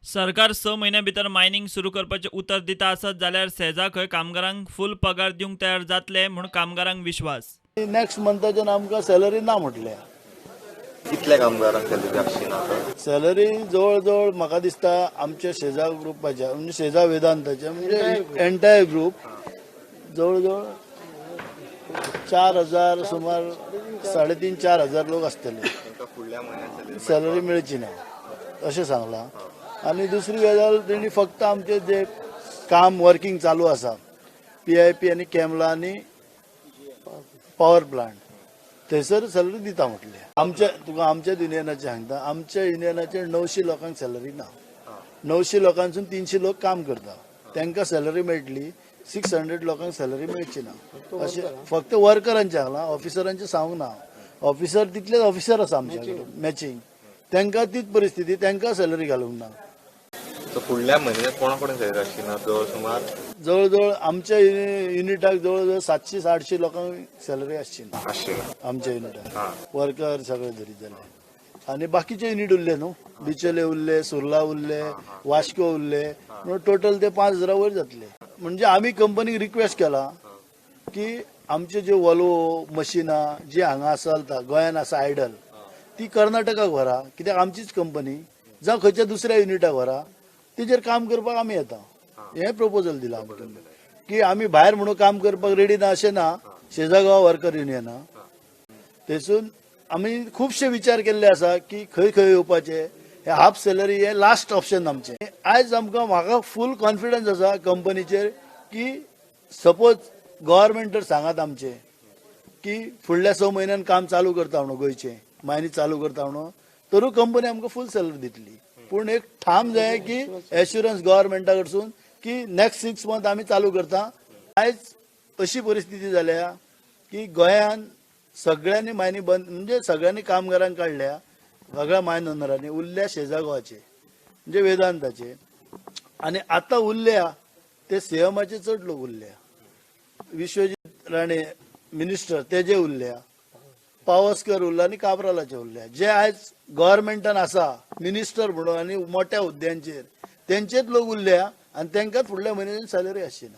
सरकार 6 महिन्यां भितर मायनिंग सुरू करपाचे उतर दिता आसत जाल्यार सेजा खंय कामगारांक फूल पगार दिवंक तयार जातले म्हूण कामगारांक विश्वास. नेक्स्ट मंथाच्यान आमकां सॅलरी ना म्हटल्या. कितल्या कामगारांक सॅलरी आसची ना सॅलरी जवळ जवळ म्हाका दिसता आमच्या शेजा ग्रुपाच्या म्हणजे शेजा वेदांताच्या म्हणजे एंटायर ग्रुप जवळ जवळ 4,000 सुमार 3,500-4,000 लोक असतले. फुडल्या महिन्यात सॅलरी मेळची ना अशें सांगलां. आनी दुसरी गजाल तेणी फक्त आमचे जे काम वर्किंग चालू आसा PIP आनी कॅमला आनी पॉवर प्लांट थंयसर सॅलरी दिता म्हटले. आमच्या युनियनाचे सांगता आमच्या युनियनाचे 900 लोकांक सॅलरी ना. 900 लोकांसून 300 लोक काम करता तांकां सॅलरी मेळटली. 600 लोकांक सॅलरी मेळची ना अशें फक्त वर्करांचे सांगलां. ऑफिसरांचे सांगूंक ना. ऑफिसर तितलेच ऑफिसर आसा आमच्या कडेन मॅचिंग तांकां तीच परिस्थिती तांकां सॅलरी घालूंक ना. फुडल्या म्हयन्यात कोणा कडेन सॅलरी आसची ना सुमार जवळ जवळ आमच्या युनिटाक जवळ जवळ 700-800 लोकांक सॅलरी आसची ना आमच्या युनिटाक वर्कर सगळे धरी जाले. आनी बाकीचे युनिट उरले न्हू बिचोले उरले सुर्ला उरले वास्को उरले म्हणून टोटल ते 5,000 वयर जातले. म्हणजे आमी कंपनीक रिक्वेस्ट केला की आमचे जे वॉल्वो मशिनां जी हांगा आसा गोंयान आसा आयडल ती कर्नाटकाक व्हरा कित्याक आमचीच कंपनी जावं खंयच्या दुसऱ्या युनिटाक व्हरा तेजेर काम करपाक आमी येता. हे प्रपोजल दिला आमकां की आमी भायर म्हणून काम करपाक रेडी ना अशें ना. शेजागांव वर्कर युनियना थंयसून आमी खुबशे विचार केल्ले आसा की खंय खंय येवपाचे. हे हाफ सॅलरी हे लास्ट ऑप्शन आमचे. आयज म्हाका फूल कॉन्फिडन्स आसा कंपनीचेर की सपोज गव्हर्मेंट तर सांगात आमचे की फुडल्या 6 म्हयन्यान काम चालू करता म्हणून गोंयचे मायनी चालू करता म्हणून तरू कंपनी आमकां फूल सॅलरी दितली. पूण एक ठाम जाय की एश्युरन्स गव्हर्मेंटा कडसून की नेक्स्ट 6 मंथ आमी चालू करता. आयज अशी परिस्थिती जाल्या की गोंयान सगळ्यांनी मायनी बंद म्हणजे सगळ्यांनी कामगारांक काडल्या सगळ्या मायन ओनरांनी उरल्या शेजागांवाचे म्हणजे वेदांताचे आनी आतां उरल्या ते सीएमाचे चड लोक उरल्या. विश्वजीत राणे मिनिस्टर तेजे उरल्या पावसकर उरला आनी काब्रालाचे उरल्या. जे आयज गव्हर्मेंटान आसा मिनिस्टर म्हणून आनी मोठ्या हुद्द्यांचेर तेंचेच लोक उरल्या आनी तांकां फुडल्या म्हयन्यान सॅलरी आसची ना.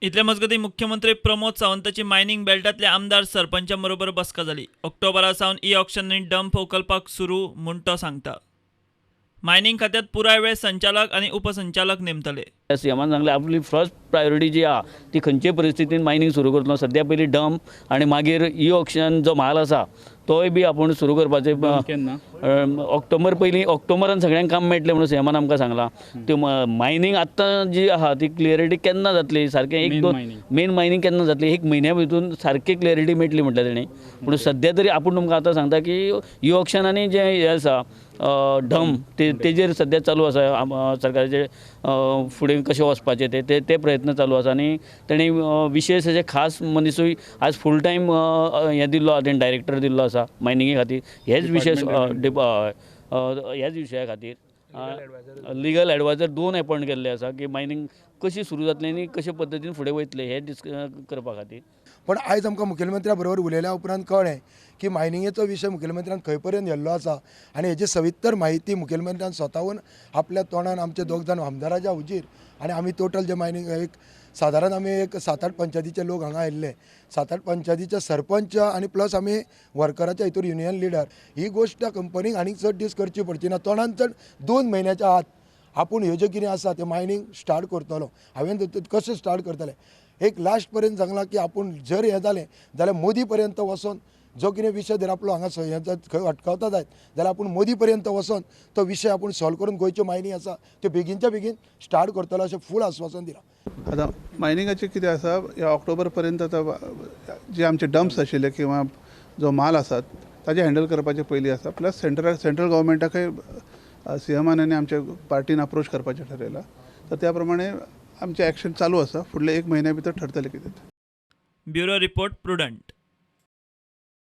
इतले मजगती मुख्यमंत्री प्रमोद सावंताची मायनिंग बेल्टांतल्या आमदार सरपंचां बरोबर बसका जाली. ऑक्टोबरा सावन ऑक्शन आनी डंप उखलपाक सुरू म्हूण तो सांगता. मायनिंग खात्यात पुराय वेळ संचालक आनी उपसंचालक नेमतले. सीएमान सांगले आपली फर्स्ट प्रायोरिटी जी आहा ती खंयचे परिस्थितीन मायनिंग सुरू करतलो. सद्या पयली डंप आनी मागीर ऑक्शन जो म्हाल आसा तोय बी आपूण सुरू करपाचे. ऑक्टोबर पयलीं ऑक्टोबरान सगळ्यांक काम मेळटलें म्हणून सीएमान आमकां सांगलां. त्यो मायनिंग आत्तां जी आहा ती क्लियरिटी केन्ना जातली सारकें 1-2 मेन मायनिंग केन्ना जातली 1 म्हयन्या भितून सारकी क्लियरिटी मेळटली म्हटलें तेणी. पूण सद्या तरी आपूण तुमकां आतां सांगता की ऑक्शन आनी जें हें आसा डंप तेजेर सद्या चालू आसा सरकाराचे फुडें कशें वचपाचें ते प्रयत्न चालू आसा. आनी तेणी विशेश अशें खास मनीसूय आज फूल टायम हें दिल्लो आसा तेणी डायरेक्टर दिल्लो आसा मायनिंगे खातीर. हेच विशया खातीर लिगल एडवायजर 2 अपॉयंट केल्ले आसा की मायनिंग कशी सुरू जातली आनी कशे पद्दतीन फुडें वयतले हे करपा खातीर. पण आयज आमकां मुखेलमंत्र्या बरोबर उलयल्या उपरांत कळ्ळें की मायनिंगेचो विशय मुखेलमंत्र्यान खंय पर्यंत व्हेल्लो आसा आनी हेची सविस्तर म्हायती मुखेलमंत्र्यान स्वताहून आपल्या तोंडान आमचे 2 जाण आमदाराच्या हुजीर आनी आमी टोटल जे मायनिंग एक सादारण आमी एक 7-8 पंचायतीचे लोक हांगा आयिल्ले 7-8 पंचायतीचे सरपंच आनी प्लस आमी वर्कराच्या हितूर युनियन लिडर. ही गोश्ट कंपनीक आनीक चड दीस करची पडची ना. तोंडान चड 2 म्हयन्याच्या आत आपूण ह्यो ज्यो कितें आसा तें मायनिंग स्टार्ट करतलो. हांवें कशें स्टार्ट करतले एक लास्ट पर्यंत सांगलां की आपूण जर हें जालें जाल्यार मोदी पर्यंत वचोन जो कितें विशय जर आपलो हांगा खंय अटकावता जायत जाल्यार आपूण मोदी पर्यंत वचोन तो विशय आपूण सॉल्व करून गोंयच्यो मायनिंग आसा त्यो बेगीनच्या बेगीन स्टार्ट करतलो अशें फूल आश्वासन दिलां. आतां मायनिंगाचें कितें आसा ह्या ऑक्टोबर पर्यंत जे आमचे डंप्स आशिल्ले किंवा जो माल आसा ताजे हँडल करपाचे पयलीं आसा. प्लस सेंट्रल गव्हर्मेंटाकय सीएमान आनी आमच्या पार्टीन अप्रोच करपाचें ठरयलां. तर त्या प्रमाणे आमचें एक्शन चालू आसा. फुडले 1 म्हयन्या भितर ठरतलें कितें. Bureau report prudent.